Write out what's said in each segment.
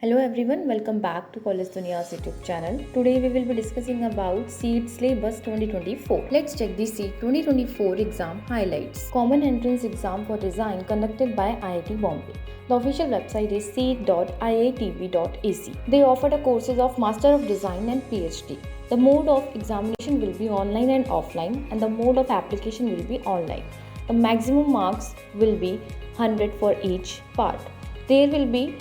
Hello everyone, welcome back to College Dunia's YouTube channel. Today we will be discussing about SEET Syllabus 2024. Let's check the SEET 2024 exam highlights. Common entrance exam for design conducted by IIT Bombay. The official website is seat.iitb.ac. They offer the courses of Master of Design and PhD. The mode of examination will be online and offline, and the mode of application will be online. The maximum marks will be 100 for each part. There will be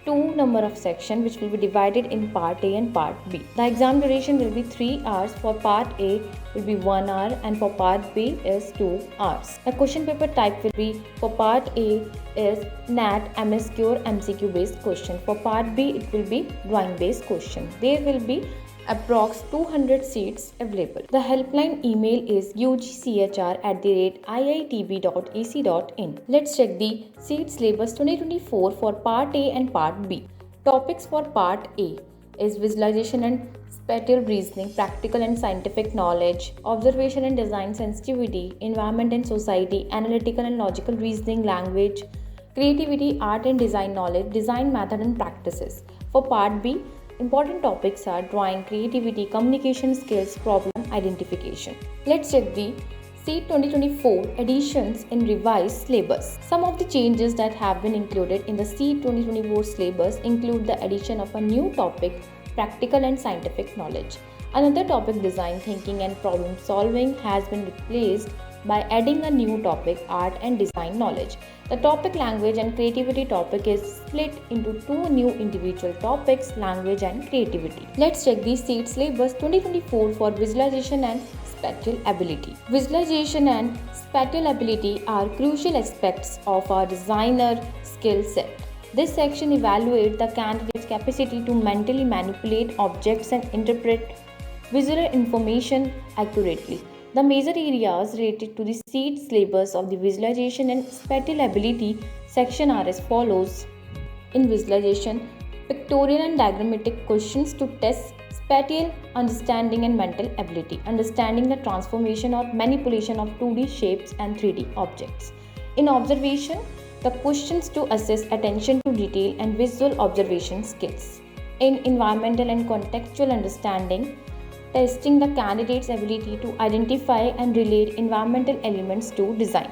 two number of section which will be divided in part A and part B. The exam duration will be 3 hours. For part A will be 1 hour and for part B is 2 hours. The question paper type will be for part A is NAT, MSQ or MCQ based question. For part B it will be drawing based question. There will be approx 200 seats available. The helpline email is ugchr@iitb.ac.in. Let's check the seat syllabus 2024 for Part A and Part B. Topics for Part A is visualization and spatial reasoning, practical and scientific knowledge, observation and design sensitivity, environment and society, analytical and logical reasoning, language, creativity, art and design knowledge, design method and practices. For Part B, important topics are drawing, creativity, communication skills, problem identification. Let's check the SEET 2024 editions in revised syllabus. Some of the changes that have been included in the SEET 2024 syllabus include the addition of a new topic, practical and scientific knowledge. Another topic, design thinking and problem solving, has been replaced by adding a new topic, art and design knowledge. The topic language and creativity topic is split into two new individual topics, language and creativity. Let's check the SEET syllabus 2024 for visualization and spatial ability. Visualization and spatial ability are crucial aspects of our designer skill set. This section evaluates the candidate's capacity to mentally manipulate objects and interpret visual information accurately. The major areas related to the SEET syllabus of the visualization and spatial ability section are as follows. In visualization, pictorial and diagrammatic questions to test spatial understanding and mental ability, understanding the transformation or manipulation of 2D shapes and 3D objects. In observation, the questions to assess attention to detail and visual observation skills. In environmental and contextual understanding, testing the candidate's ability to identify and relate environmental elements to design.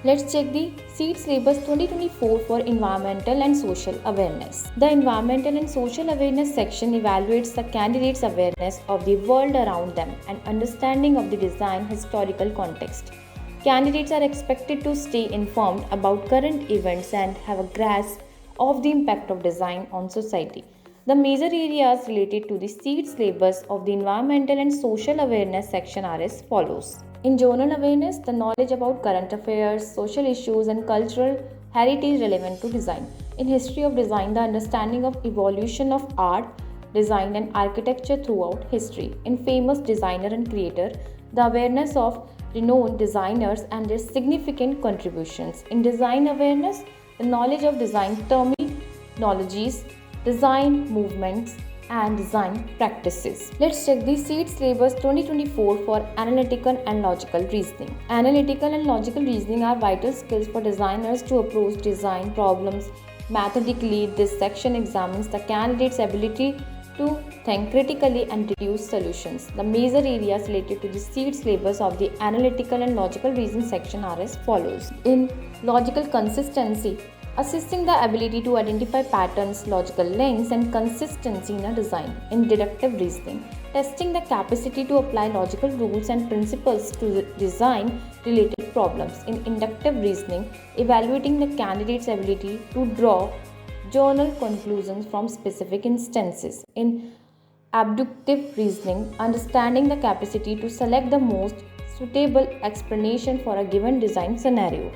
Let's check the SEET syllabus 2024 for environmental and social awareness. The environmental and social awareness section evaluates the candidate's awareness of the world around them and understanding of the design historical context. Candidates are expected to stay informed about current events and have a grasp of the impact of design on society. The major areas related to the SEET syllabus of the environmental and social awareness section are as follows. In general awareness, the knowledge about current affairs, social issues and cultural heritage relevant to design. In history of design, the understanding of evolution of art, design and architecture throughout history. In famous designer and creator, the awareness of renowned designers and their significant contributions. In design awareness, the knowledge of design terminologies, design movements and design practices. Let's check the SEET syllabus 2024 for analytical and logical reasoning. Analytical and logical reasoning are vital skills for designers to approach design problems methodically. This section examines the candidate's ability to think critically and deduce solutions. The major areas related to the SEET syllabus of the analytical and logical reasoning section are as follows. In logical consistency, assessing the ability to identify patterns, logical links, and consistency in a design. In deductive reasoning, testing the capacity to apply logical rules and principles to design related problems. In inductive reasoning, evaluating the candidate's ability to draw general conclusions from specific instances. In abductive reasoning, understanding the capacity to select the most suitable explanation for a given design scenario.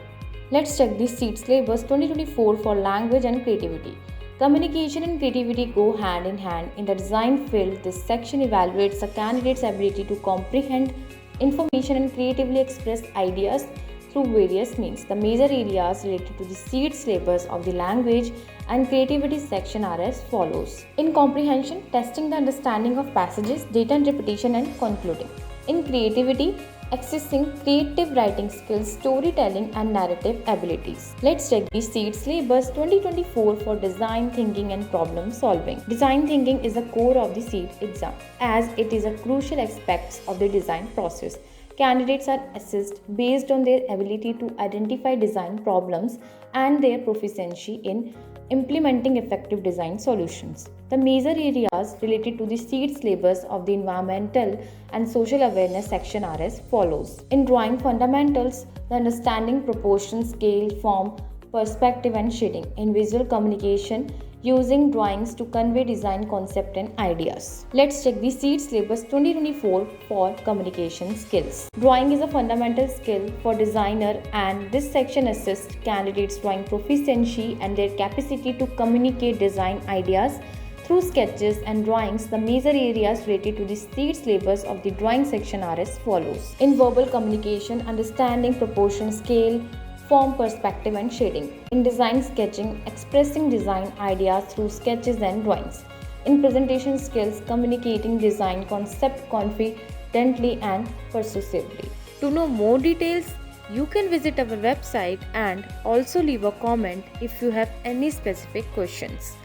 Let's check the SEET syllabus 2024 for language and creativity. Communication and creativity go hand in hand in the design field. This section evaluates the candidate's ability to comprehend information and creatively express ideas through various means. The major areas related to the SEET syllabus of the language and creativity section are as follows. In comprehension, testing the understanding of passages, data interpretation and concluding. In creativity, accessing creative writing skills, storytelling, and narrative abilities. Let's check the SEED syllabus 2024 for design thinking and problem solving. Design thinking is the core of the SEED exam, as it is a crucial aspect of the design process. Candidates are assessed based on their ability to identify design problems and their proficiency in implementing effective design solutions. The major areas related to the SEED syllabus of the environmental and social awareness section are as follows. In drawing fundamentals, the understanding proportion, scale, form, perspective, and shading. In visual communication, using drawings to convey design concept and ideas. Let's check the SEED syllabus 2024 for communication skills. Drawing is a fundamental skill for designer, and this section assists candidates drawing proficiency and their capacity to communicate design ideas through sketches and drawings. The major areas related to the SEED syllabus of the drawing section are as follows. In verbal communication, understanding proportion, scale, form, perspective, and shading. In design sketching, expressing design ideas through sketches and drawings. In presentation skills, communicating design concept confidently and persuasively. To know more details, you can visit our website and also leave a comment if you have any specific questions.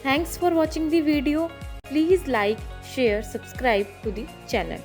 Thanks for watching the video. Please like, share, subscribe to the channel.